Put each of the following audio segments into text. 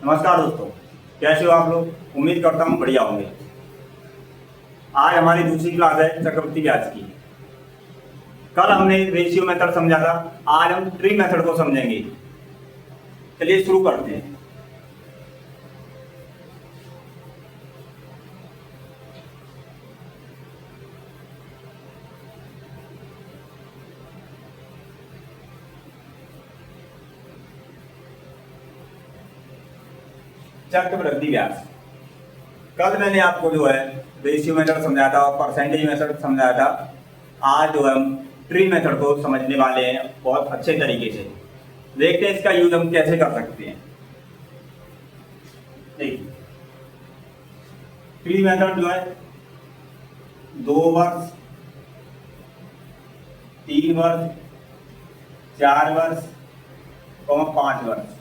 नमस्कार दोस्तों, कैसे हो आप लोग। उम्मीद करता हूँ बढ़िया होंगे। आज हमारी दूसरी क्लास है चक्रवृद्धि ब्याज की। कल हमने रेशियो मेथड समझा था, आज हम ट्री मेथड को समझेंगे। चलिए शुरू करते हैं। चक्रवृद्धि ब्याज। कल मैंने आपको जो है रेशियो मेथड समझाया था और परसेंटेज मेथड समझाया था। आज जो है हम ट्री मेथड को समझने वाले हैं बहुत अच्छे तरीके से। देखते हैं इसका यूज हम कैसे कर सकते हैं। देखिए, ट्री मेथड जो है 2 वर्ष, 3 वर्ष, 4 वर्ष और 5 वर्ष,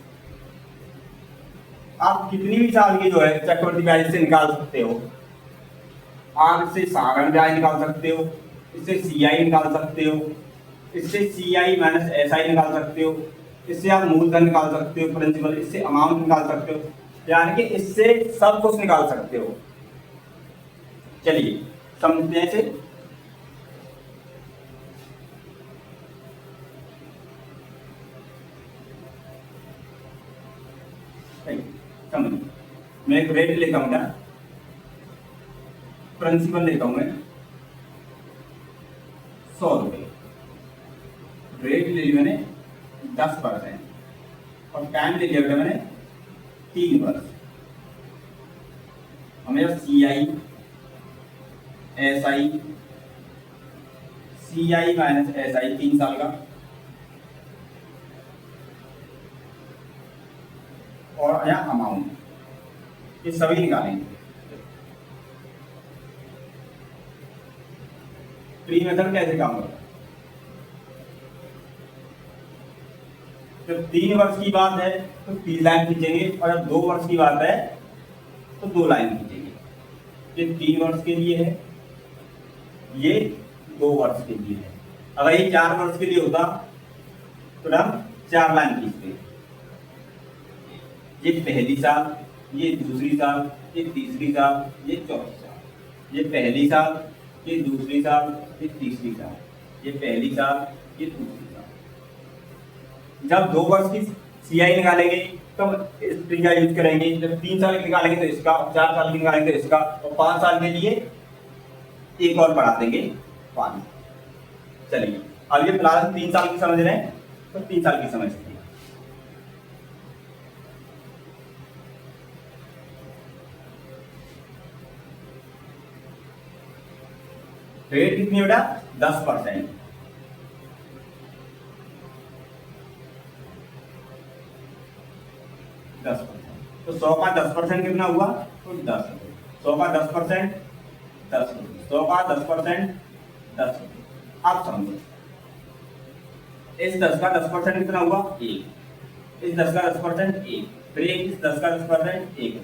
आप कितनी भी साल की जो है चक्रवृद्धि ब्याज से निकाल सकते हो। आप इससे साधारण ब्याज निकाल सकते हो, इससे सीआई निकाल सकते हो, इससे सीआई माइनस एसआई निकाल सकते हो, इससे आप मूलधन निकाल सकते हो, प्रिंसिपल, इससे अमाउंट निकाल सकते हो, यानी कि इससे सब कुछ निकाल सकते हो। चलिए समझते हैं इसे। समझिए, मैं एक रेट लेता हूँ, क्या प्रिंसिपल लेता हूँ मैं 100 रुपये। रेट ले ली मैंने 10% और टाइम ले लिया बेटा मैंने 3 वर्ष। हमें CI SI, CI minus SI 3 साल का, और यहाँ अमाउंट, ये सभी निकालेंगे। ट्री मेथड कैसे काम करता है। जब 3 वर्ष की बात है तो 3 लाइन खींचेंगे, और जब 2 वर्ष की बात है तो 2 लाइन खींचेंगे। ये 3 वर्ष के लिए है, ये 2 वर्ष के लिए है। अगर ये 4 वर्ष के लिए होता तो हम 4 लाइन खींचते। ये पहली साल, ये दूसरी साल, ये तीसरी साल, ये चौथी साल। ये पहली साल, ये दूसरी साल, ये तीसरी साल, ये पहली साल, ये दूसरी साल। जब 2 वर्ष की सीआई निकालेंगे तो इस ट्री का यूज करेंगे। जब 3 साल की निकालेंगे तो इसका, 4 साल की निकालेंगे तो इसका, और 5 साल के लिए एक और बढ़ा देंगे 5। चलिए अब ये फिलहाल 3 साल की समझ रहे हैं तो 3 साल की समझते हैं। रेट कितनी बेटा 10%। 10%, तो 100 का 10% कितना हुआ तो 10 रुपये। 100 का 10% 10 रुपये, 100 का 10% 10 रुपये। आप समझो, इस 10 का 10% कितना हुआ 1, इस 10 का 10% 1, फिर इस 10 का 10% 1,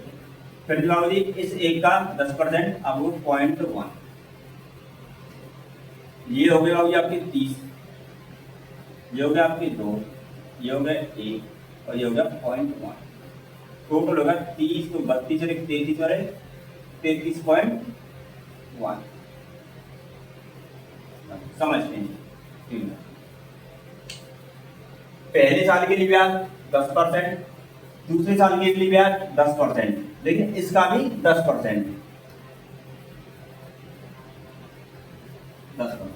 फिर जवाब जी इस 1 का 10% अब वो 0.1। ये हो गया आपके 30, ये हो गया आपके 2, ये हो गया 1 और ये हो गया 0.1। टोटल होगा 30 तो 32 और 33 और 33.1। समझते हैं। पहले साल के लिए ब्याज 10%, दूसरे साल के लिए ब्याज 10%, लेकिन इसका भी 10%। 10%,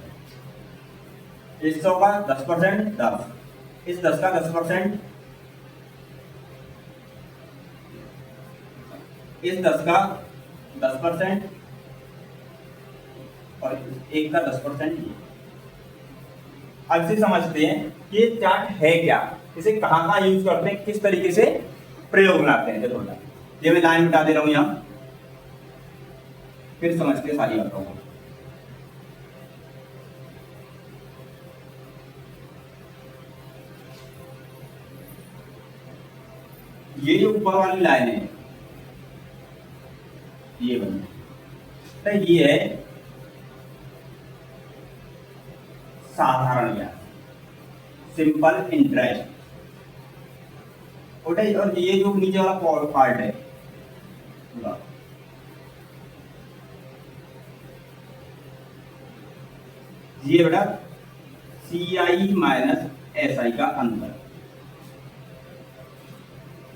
इस 100 का 10% 10, इस 10 का 10%, इस 10 का 10% और 1 का 10%। अब से समझते हैं कि ये चार्ट है क्या, इसे कहाँ कहाँ यूज करते हैं, किस तरीके से प्रयोग बनाते हैं। चलो ये मैं लाइन बता दे रहा हूं यहां, फिर समझते हैं सारी बातों को। ये जो ऊपर वाली लाइन है ये बनी, तो ये है साधारण ब्याज, सिंपल इंटरेस्ट। और ये जो नीचे वाला पार्ट है पूरा, ये बेटा सी आई माइनस एस आई का अंतर।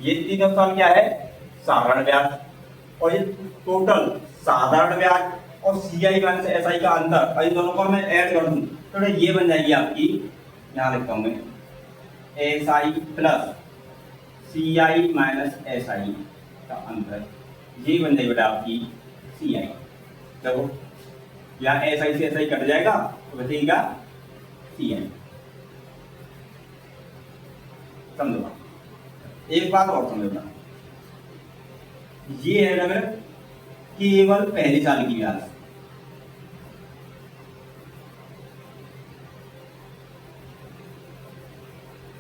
ये तीनों सवाल क्या है, साधारण ब्याज, और ये टोटल साधारण ब्याज और सी आई माइनस एस आई का अंतर, और इन दोनों को मैं ऐड कर दूं तो ये बन जाएगी आपकी, यहाँ लिखता हूं मैं, S I plus C I minus S I का अंतर, ये बन जाएगी बेटा आपकी सी आई। देखो यहाँ एस आई से एस आई कट जाएगा तो बचेगा सी आई। समझो, एक बात और समझना, ये है ना मेरा केवल पहले साल की ब्याज,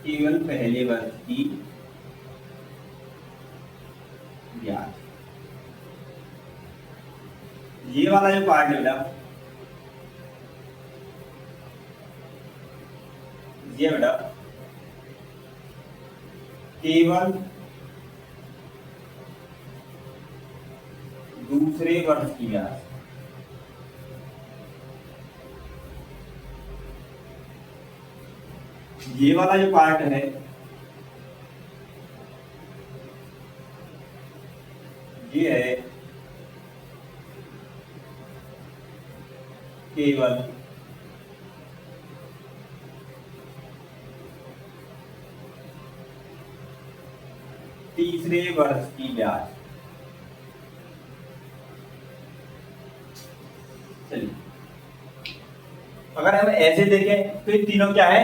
केवल पहले वर्ष की ब्याज। ये वाला जो पार्ट है बेटा, ये बेटा केवल दूसरे वर्ष की ब्याज। ये वाला जो पार्ट है ये है केवल तीसरे वर्ष की ब्याज। चलिए, अगर हम ऐसे देखें तो ये तीनों क्या है,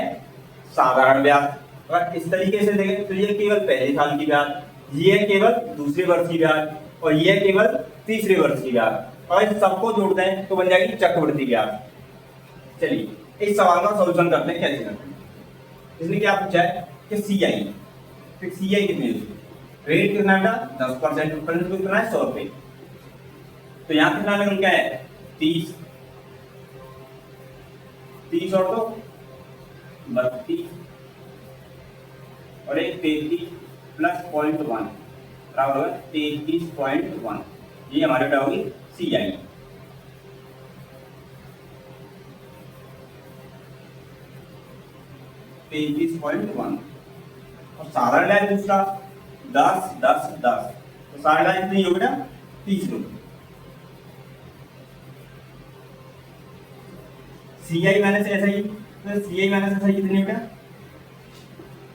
साधारण ब्याज। अगर इस तरीके से देखें तो ये केवल पहले साल की ब्याज, ये है केवल दूसरे वर्ष की ब्याज, और ये है केवल तीसरे वर्ष की ब्याज। और इस सबको जोड़ते हैं तो बन जाएगी चक्रवृद्धि ब्याज। चलिए इस सवाल का सॉल्यूशन करते हैं, कैसे करते हैं। इसने क्या पूछा है कि सी आई, फिर सी आई कितनी है, रेट कितना है, 10%, प्रिंसिपल कितना है 100 रुपए। तो यहाँ कितना निकल क्या है, 30, 30 और 2 32 और एक 33 प्लस 0.1 बराबर होगा 33.1। ये हमारे बेटा होगी सी आई। और साधारण ब्याज दूसरा 10 10 10, तो साधारण ब्याज कितनी होगी बेटा, 30 रुपये। सी आई माइनस एस आई, तो सी आई माइनस एस आई कितनी है बेटा,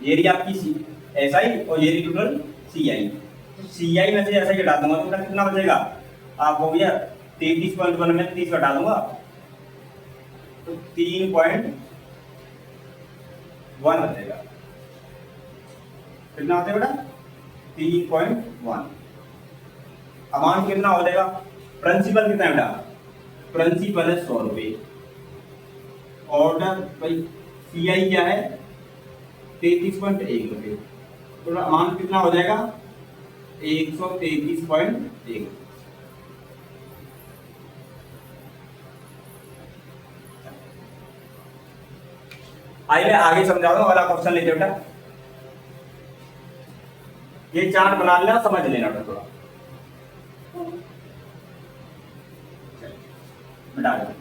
ये रही आपकी सी एस आई और ये रही टोटल सी आई। तो सी आई में से एस आई घटा दूंगा तो कितना बचेगा, आप हो गया 33.1 में 30 घटा दूंगा तो 3.1 बचेगा। कितना होता है बेटा, 3.1। अमाउंट कितना हो जाएगा, प्रिंसिपल कितना है बेटा, प्रिंसिपल है 100 रुपये। ऑर्डर भाई सी आई क्या है 33.1 रुपये, तो अमाउंट कितना हो जाएगा 133.1। आइए मैं आगे समझा दूं, वाला क्वेश्चन लेते बेटा। ये चार्ट बना लेना, समझ लेना बेटा थोड़ा, बता दो।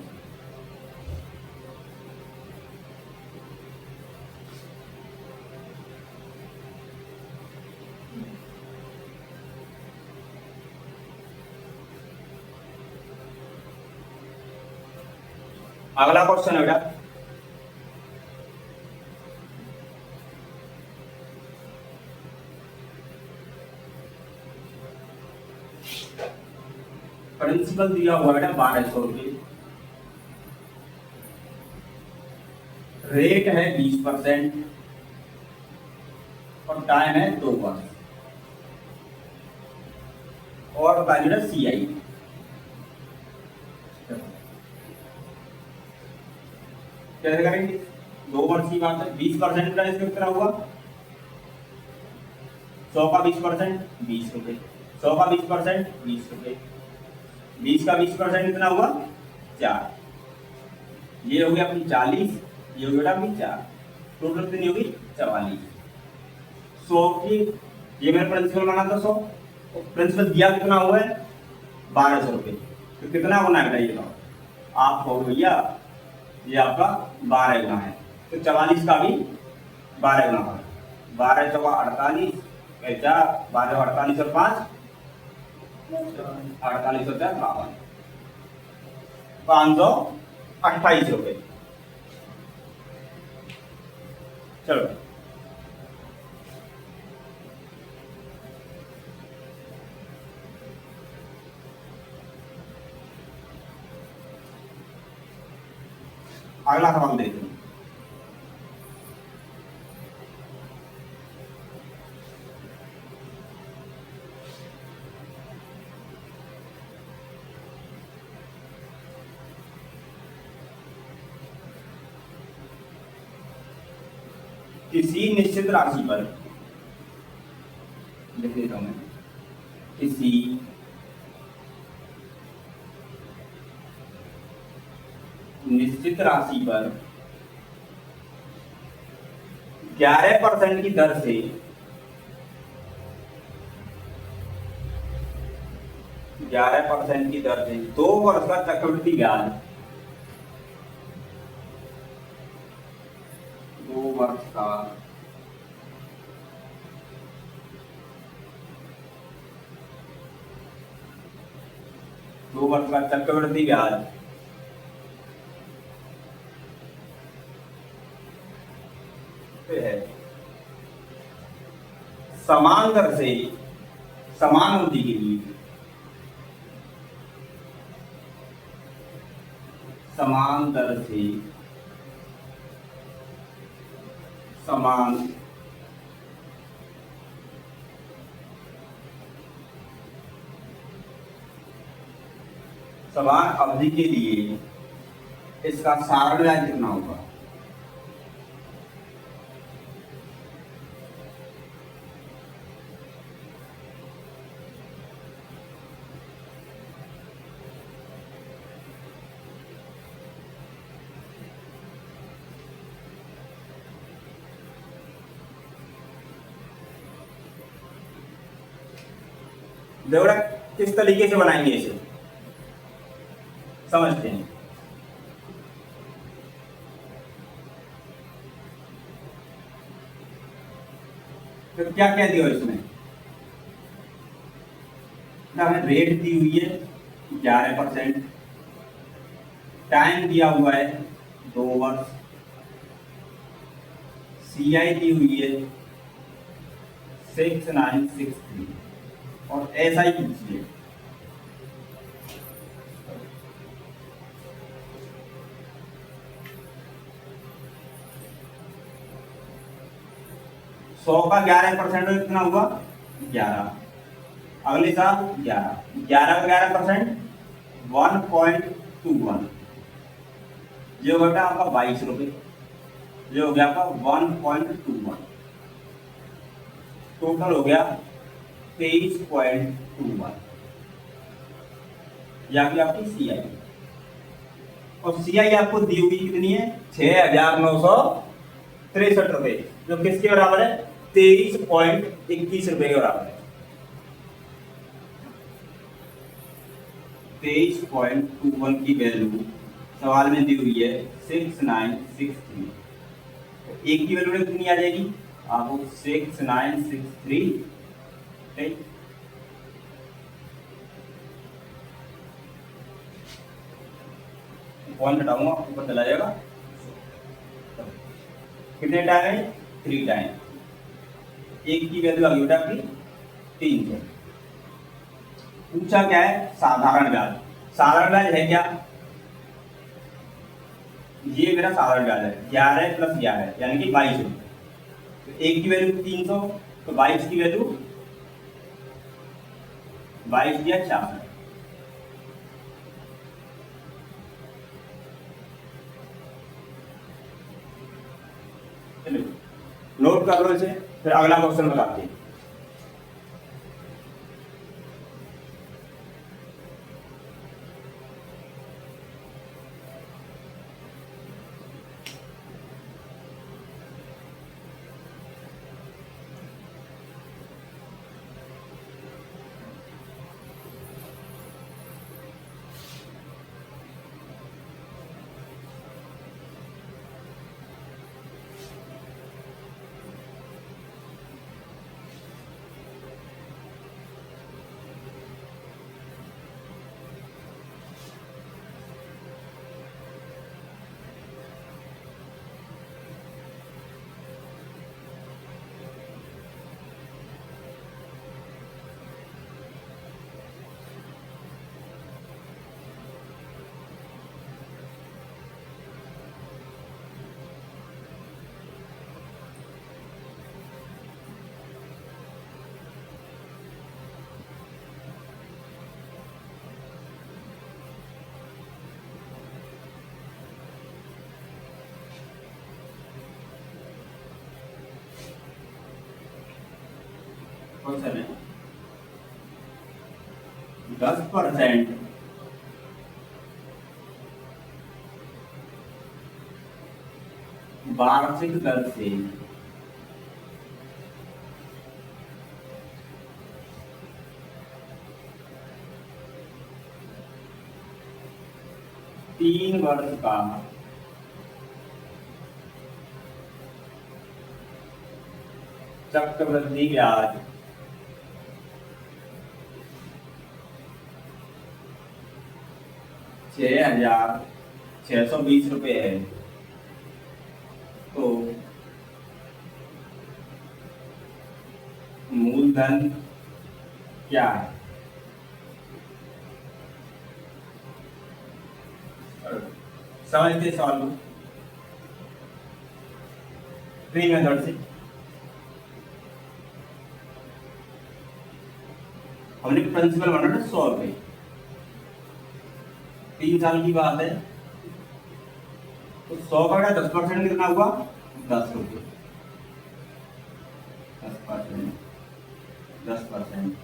अगला क्वेश्चन है बेटा, प्रिंसिपल दिया हुआ बेटा 1200 रुपये, रेट है 20% और टाइम है 2 वर्ष, और बता बेटा सी आई। कैसे करेंगे, 2 वर्ष की बात है, 20% का इसमें कितना हुआ, 100 का 20% 20 रुपए, 100 का 20% 20 रुपए, 20 का 20% कितना हुआ 4, ये हो गया अपनी 40, ये हो गया अपनी 4, टोटल कितनी होगी 44। 100 की ये मेरा प्रिंसिपल बना था 100, प्रिंसिपल दिया कितना हुआ है 1200 रुपये, तो कितना गुना है ये बताओ आप कहो भैया, ये आपका 12 गुना है, तो 44 का भी 12 गुना है, 12 चौका 48, 12 48 और 5 48 होता है 52, 528 रुपये। चलो अगला सवाल देखते हैं। किसी निश्चित राशि पर, लिख देता हूं मैं, किसी निश्चित राशि पर 11% की दर से 11% की दर से 2 वर्ष का चक्रवृद्धि ब्याज, 2 वर्ष का चक्रवृद्धि ब्याज है समान दर से समान अवधि के लिए, समान दर से समान अवधि के लिए इसका सारण ब्याज कितना होगा। देखो किस तरीके से बनाएंगे इसे, समझते हैं। तो क्या क्या दिया इसमें, हमें रेट दी हुई है 11%, टाइम दिया हुआ है 2 वर्ष, सीआई दी हुई है 6963 और ऐसा ही पूछिए। सौ का 11% कितना हुआ 11, अगले साल 11 का 11% 1.21, जो हो गया आपका 22 रुपये, जो हो गया आपका 1.21, टोटल हो गया 23.21, या फिर आपकी सीआई, और सीआई आपको दी हुई कितनी है 6,963 रुपए, जो किसके बराबर है 23.21 रुपए के बराबर है। 23.21 की वैल्यू सवाल में दी हुई है 6963, एक की वैल्यू कितनी आ जाएगी आपको 6963, ठीक। पॉइंट हटाऊंगा ऊपर चला जाएगा, कितने टाइम है 3 टाइम, एक की वैल्यू आ गई बेटा आपकी 3 है। पूछा क्या है साधारण ब्याज, साधारण ब्याज है क्या, ये मेरा साधारण ब्याज है 11 + 11 यानी कि 22 रुपये, तो एक की वैल्यू 300, तो 22 की वैल्यू 22 दिया 66, नोट कर लो इसे, फिर अगला क्वेश्चन बताते हैं। क्वेश्चन है 10% वार्षिक दर से तीन वर्ष का चक्रवृद्धि ब्याज ₹6,620 है, तो मूलधन क्या है? समझते सॉल्व फ्री मेथड से। हमने प्रिंसिपल बनाना 100 रुपए, 3 साल की बात है, तो 100 का 10% कितना हुआ? 10 रुपये। 10%, 10%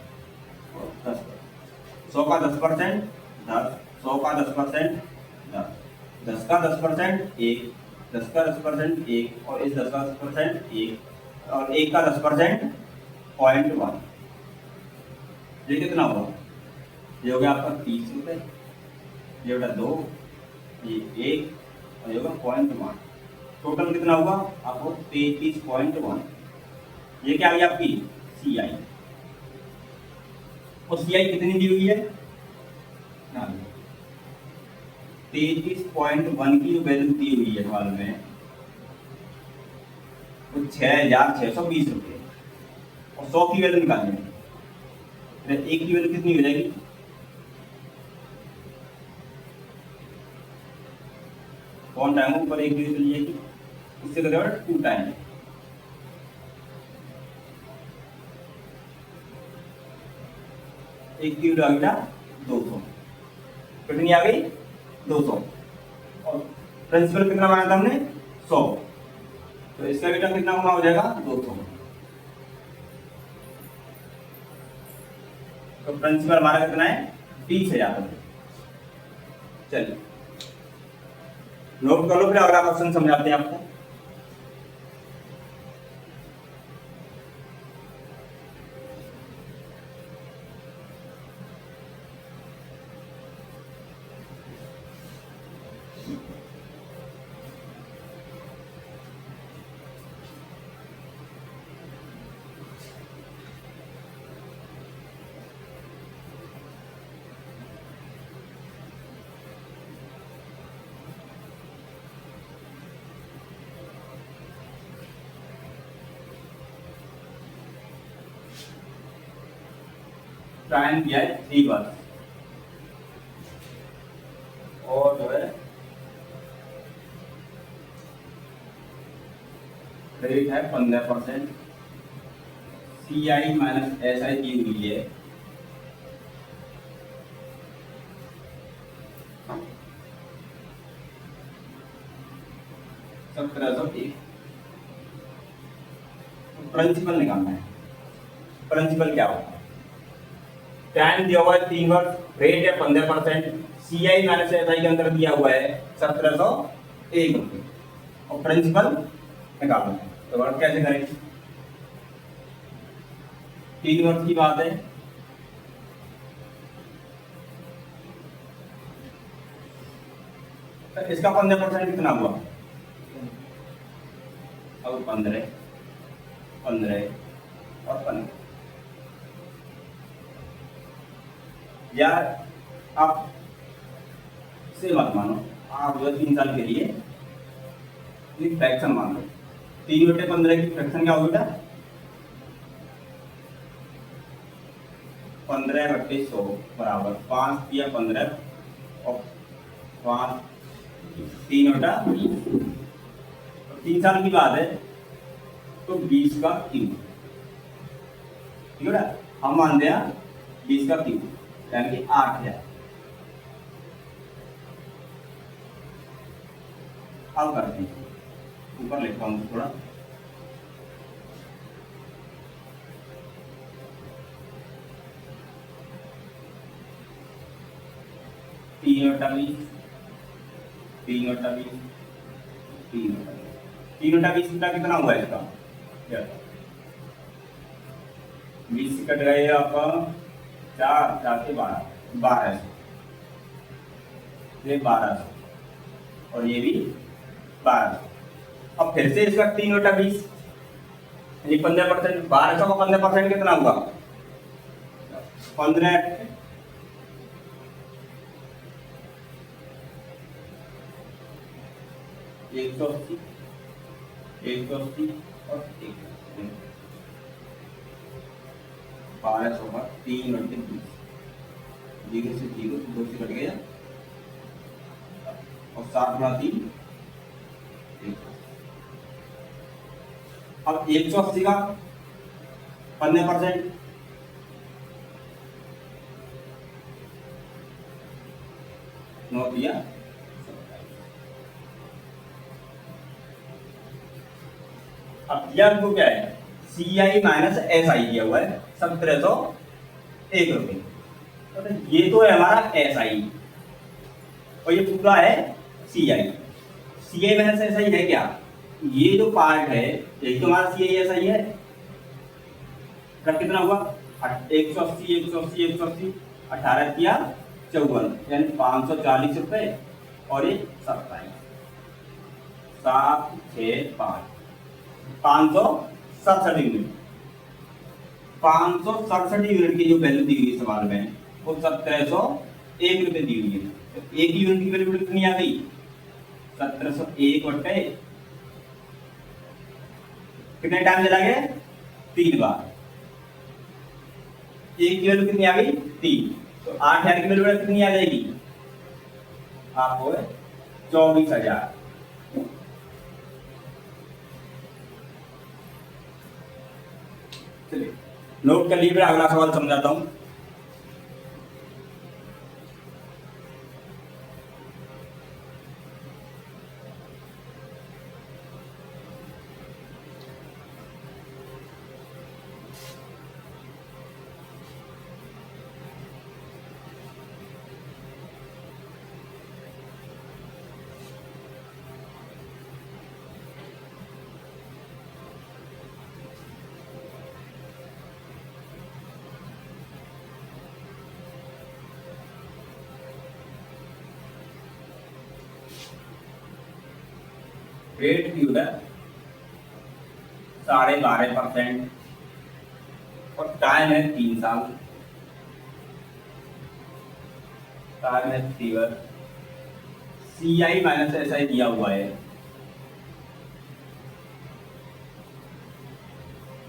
और 10%। 100 का 10%, 10, 100 का 10%, 10, 10 का 10% 1, 10 का 10% 1, और इस 10 का 10% 1, और 1 का 10% 0.1। ये कितना हुआ? ये हो गया आपका 30 रुपये, ये होगा 2, ये 1, और ये होगा 0.1। टोटल कितना हुआ आपको? 33.1। ये क्या आ गई आपकी CI। और CI कितनी दी हुई है? 33.1 की जो वैल्यू दी हुई है सवाल में, वो 6,620 रुपये, और 100 की वैल्यू निकालनी है। एक की वैल्यू कितनी हो जाएगी? कौन टाइम ऊपर एक की चली जाएगी, इससे करेगा 2 टाइम। एक की वैल्यू आ गया 200, कितनी आ गई? 200। और प्रिंसिपल कितना बनाया था हमने? 100, तो इसका बेटा कितना गुना हो जाएगा? 200। तो प्रिंसिपल हमारा कितना है? 20,000 रुपये। चलिए नोट कर लो, फिर अगला क्वेश्चन समझाते हैं आपको। टाइम दिया है 3 वर्ष, और जो है रेट है 15%, CI माइनस SI की हुई है 1701। प्रिंसिपल निकालना है। प्रिंसिपल क्या होता है? टाइम दिया हुआ है 3 वर्ष, रेट है 15%, CI माइनस SI के अंदर दिया हुआ है 1701 रुपये, और प्रिंसिपल निकालना है। तो वर्क कैसे करेंगे? 3 वर्ष की बात है, तो इसका 15% कितना हुआ? अब 15, 15 और 15। यार आप से मत मानो, आप जो 3 साल के लिए फ्रैक्शन मान लो। 3/15 की फ्रैक्शन क्या होगी बेटा? 15/100 बराबर 5 या 15 और 5, 3/20। 3 साल की बात है, तो 20 का क्यूब, ठीक है बेटा। हम मानते हैं 20 का क्यूब यानी कि 8,000। अब करते हैं, ऊपर लिखता हूँ थोड़ा। 3/20, 3/20, 3/20 कितना हुआ इसका? 20 से कट गए आपका 4, 4 से 12, 1200, ये 1200 और ये भी 1200। अब फिर से इसका 3/20 यानी 15%, 1200 का 15% कितना हुआ? 15, 180, 180 और 1200 का 3/20, 0 से 0, 2 से कट गया और 7/3। अब 180 का 15% नौ दिया 27। अब दिया को क्या है? CI माइनस SI दिया हुआ है 1701 रुपये। तो ये तो है हमारा SI और ये पूरा है CI। CI माइनस SI है क्या? ये जो पार्ट है यही तो हमारा CI SI है। कट कितना हुआ? 180, 180, 180, 18 किया 54 यानी 540 रुपए और ये 27, 7, 6, 5, 567 यूनिट। 567 यूनिट की जो वैल्यू दी हुई सवाल में वो 1701 रुपए दी हुई है। तो एक यूनिट की वैल्यू कितनी आ गई? 1701 बटे कितने टाइम चला गया? 3 बार। एक की वैल्यू कितनी आ गई? 3। तो 8000 की वैल्यू कितनी आ जाएगी? आपको 24,000। चलिए नोट कर लीजिए, अगला सवाल समझाता हूं। रेट ड्यू है 12.5% और टाइम है 3 साल। टाइम है 3 बार। CI माइनस SI दिया हुआ है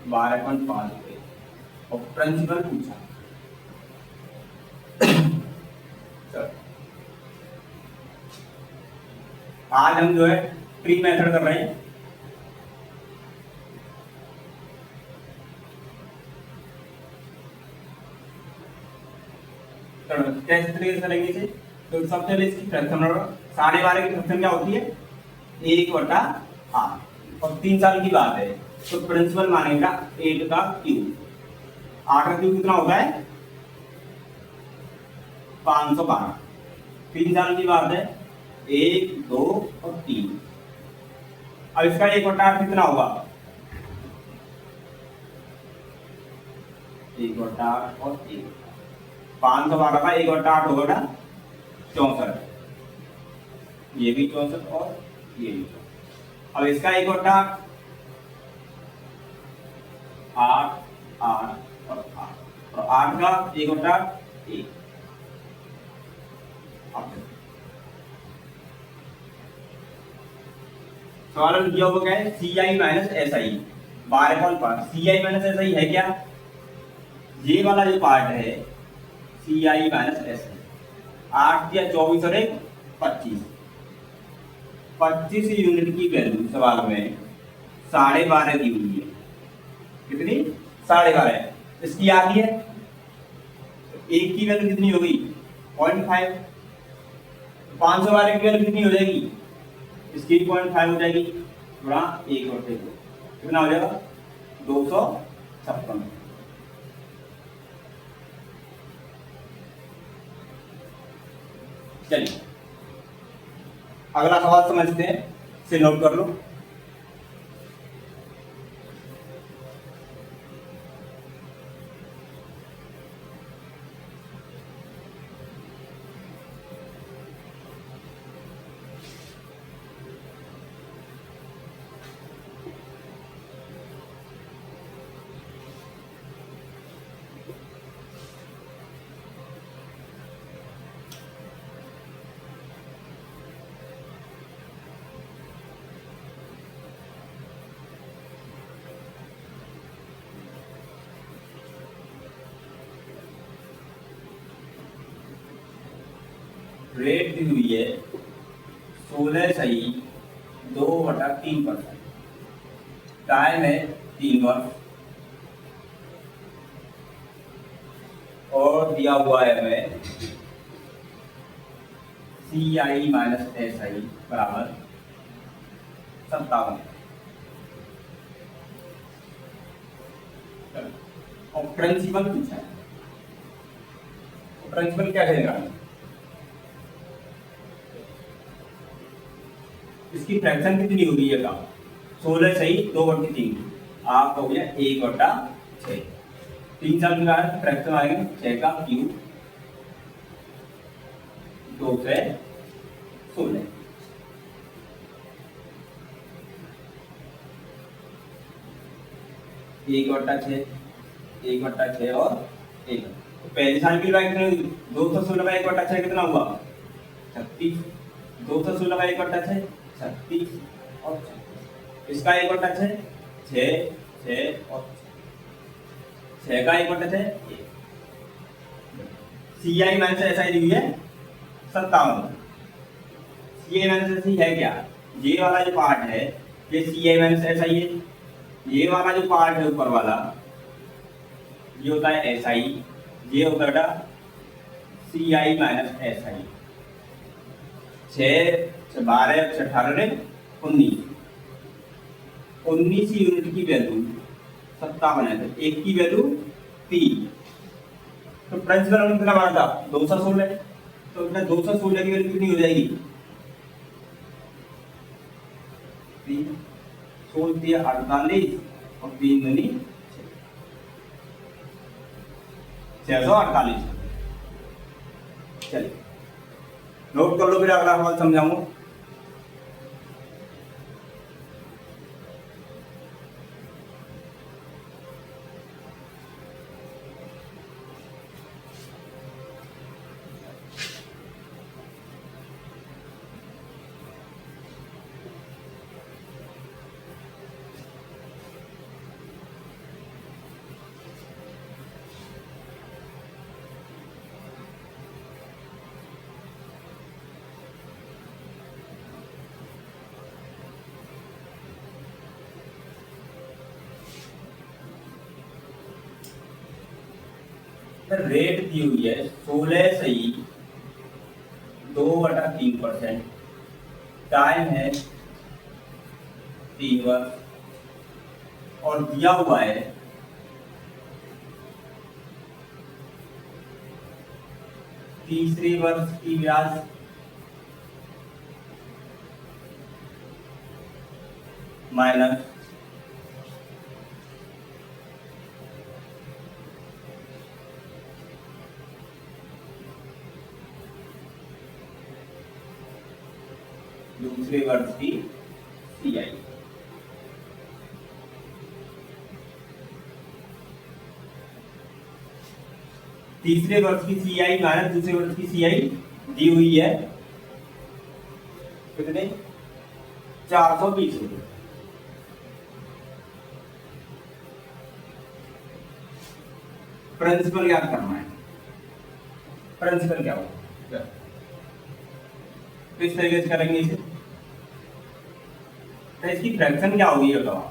12.5 रुपए और प्रिंसिपल पूछा। आज हम जो है ट्री मेथड कर रहे हैं। कैसे तरीके से करेंगे इसे? तो सबसे पहले इसकी फ्रैक्शन 12.5 की फ्रैक्शन क्या होती है? 1/8 और 3 साल की बात है तो प्रिंसिपल मानेगा 8 का क्यूब। 8 का क्यूब कितना होता है? 512। 3 साल की बात है 1, 2 और 3। अब इसका 1/8 कितना होगा? 1/8 और 1, 512 का 1/8 होगा ना 64। ये भी 64 और ये भी 64। अब इसका 1/8 8, 8 और 8 और 8 का 1/8 1। सवाल में दिया हुआ क्या है? CI minus SI 12.5। CI minus SI है क्या? ये वाला जो पार्ट है CI माइनस SI। 8 या 24 और 1 25। 25 यूनिट की वैल्यू सवाल में 12.5 दी हुई है। कितनी? 12.5। इसकी आती है एक की वैल्यू कितनी हो गई? 0.5। 512 की वैल्यू कितनी हो जाएगी? इसकी 0.5 हो जाएगी गुणा 1 और 2 कितना हो जाएगा? 256। चलिए अगला सवाल समझते हैं, इसे नोट कर लो। रेट दी हुई है 16.2/3%, टाइम है 3 वर्ष, और दिया हुआ है हमें CI माइनस SI बराबर 57। और प्रिंसिपल पूछा है, प्रिंसिपल क्या कहेगा, इसकी फ्रैक्शन कितनी होगी ये काम, 16/2/3, आप हो गया 1/6। 3 साल के बाद फ्रैक्शन आएगा 6 का क्यूब 2 से 16। एक बट्टा छः और एक, तो पहले साल की फ्रैक्शन 216/1/6 कितना हुआ 36, 216/1/6 36 और 36। इसका 1/6 6 और 6 का 1/6 CI माइनस SI दी हुई है 57। CI माइनस SI है क्या, ये वाला जो पार्ट है ये CI माइनस SI है, ये वाला जो पार्ट है ऊपर वाला ये होता है SI, ये होता है CI माइनस SI। 6 12 18 19 यूनिट की वैल्यू 57 है, तो एक की वैल्यू 3। तो प्रिंसिपल हमने कितना माना था 216, तो इसमें 216 की वैल्यू कितनी हो जाएगी 3, 16 48 और 3 दूनी 648। चलिए नोट कर लो, फिर अगला सवाल समझाऊंगा। रेट दी हुई है 16.2/3%, टाइम है 3 वर्ष, और दिया हुआ है तीसरे वर्ष की ब्याज माइनस दूसरे वर्ष की CI। तीसरे वर्ष की CI माइनस दूसरे वर्ष की CI दी हुई है कितने 420 रुपये। प्रिंसिपल याद करना है, प्रिंसिपल क्या होगा, किस तरीके से करेंगे इसे, तो इसकी फ्रैक्शन क्या होगी बताओ,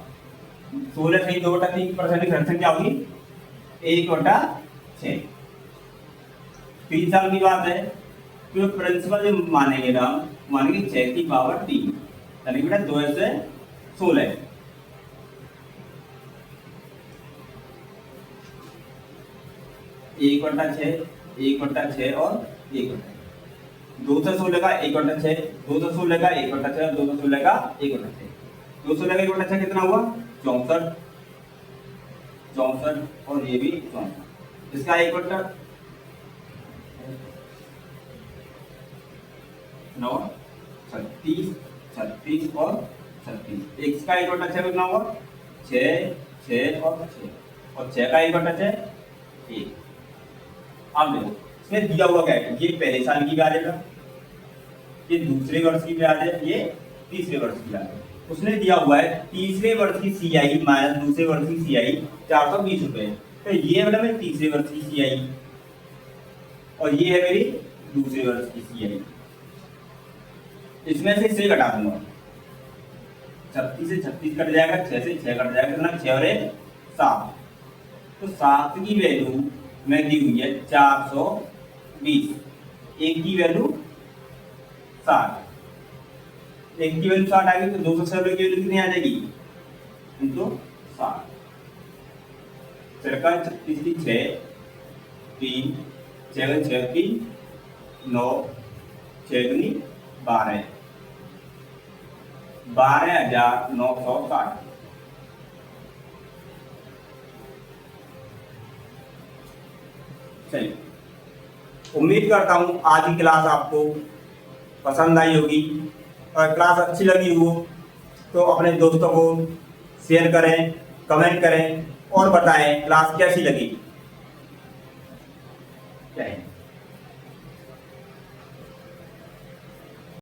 16.2/3% की फ्रैक्शन क्या होगी 1/6। 3 साल की बात है, तो प्रिंसिपल जो मानेंगे ना, मानेंगे 6 की पावर 3, यानी बेटा 2 से 16। एक बट्टा छः और 1/6, 216 का 1/6, 216 का 1/6, 216 का 1/6, 216 का 1/6 कितना हुआ 64, 64 और ये भी 64, इसका 1/9 36, 36 और 36, इसका 1/6 कितना हुआ 6, 6 और 6 और 6 का 1/6 1। अब देखो इसमें दिया हुआ क्या है, ये पहले साल की ब्याज है, ये दूसरे वर्ष की ब्याज है, ये तीसरे वर्ष की ब्याज है। उसने दिया हुआ है तीसरे वर्ष की सीआई माइनस दूसरे वर्ष की सीआई 420 रुपए, तो ये मतलब है तीसरे वर्ष की सीआई और ये है मेरी दूसरे वर्ष की सीआई। इसमें से इसे घटा दूंगा, 36 से 36 कट जाएगा, 6 से 6 कट जाएगा, कितना 6 और 1 7, तो 7 की वैल्यू में दी हुई है 420, एक की वैल्यू 60, एक की वैल्यू 60 आ गई तो 260 की वैल्यू कितनी आ जाएगी इनटू 60, circa 36 की 6 3 6 6 की 9 6 दूनी 12, 12,960। चलिए, उम्मीद करता हूँ आज की क्लास आपको पसंद आई होगी, और क्लास अच्छी लगी हो तो अपने दोस्तों को शेयर करें, कमेंट करें और बताएं क्लास कैसी लगी।